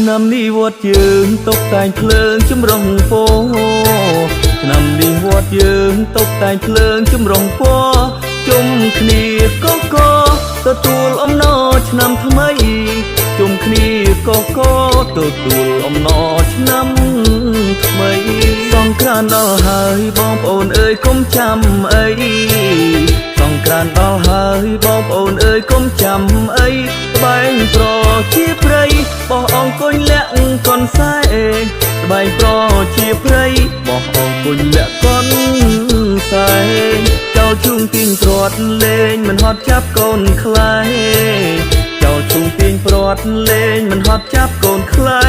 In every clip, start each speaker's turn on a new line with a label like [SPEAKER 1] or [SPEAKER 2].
[SPEAKER 1] ឆ្នាំនេះវត្តយើងតុបតែងភ្លើងចម្រុងពណ៌ឆ្នាំនេះវត្តយើងតុបតែងភ្លើងចម្រុងពណ៌ជុំគ្នាកកទទួលអំណរឆ្នាំថ្មីជុំគ្នាកកទទួលអំណរឆ្នាំថ្មីសង្ក្រាន្តដល់ហើយបងប្អូនអើយកុំចាំអីសង្ក្រាន្តដល់ហើយបងប្អូនអើយកុំចាំអីត្បែងប្រជាព្រៃបោះអង្គុញលាក់កនសែត្បែងប្រជាព្រៃបោះអង្គុញលាក់កនសែចៅជួងទាញព្រាត់លេងមិនហត់ចាប់កូនខ្លែចៅជួងទាញព្រាត់លេងមិនហត់ចាប់កូនខ្លែ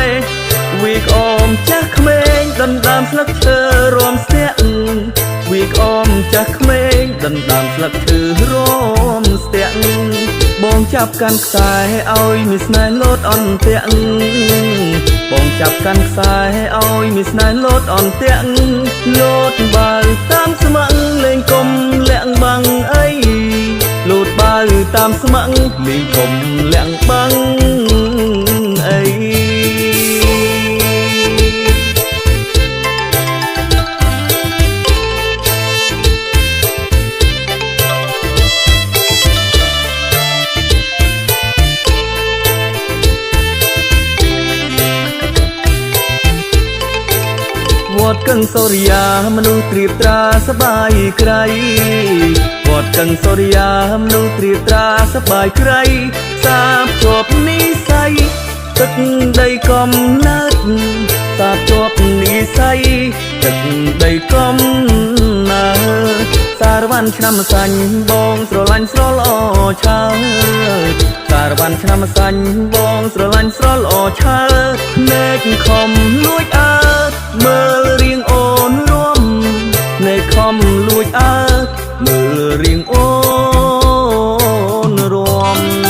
[SPEAKER 1] វាក្អមចាស់ក្មេងដណ្ដើមស្លឹកឈើរំស្ទាក់វាក្អមចាស់ក្មេងដណ្ដើមស្លឹកឈើរំស្ទាក់បងចាប់កាន់ខ្សែឲ្យមានស្នេហ៍លោតអន្ទាក់បងចាប់កាន់ខ្សែឲ្យមានស្នេហ៍លោតអន្ទាក់លោតបើតាមស្មឹងលេងកុំលាក់បាំងអីលោតបើតាមស្មឹងលេងកុំលាក់បាំងអីវត្តកឹងសូរិយាមនុស្សត្រៀបត្រាសបាយក្រៃវត្តកឹងសូរិយាមនុស្សត្រៀបត្រាសបាយក្រៃសាបជាប់និស័យទឹកដីកំណើតសាបជាប់និស័យទឹកដីកំណើតសារវ័នឆ្នាំសាញ់បងស្រឡាញ់ស្រល្អឆើតសារវ័នឆ្នាំសាញ់បងស្រឡាញ់ស្រល្អឆើតភ្នែកខំលួចអើតមើលរៀងអូនរួមនៃខំលួចអើតមើលរៀងអូនរួម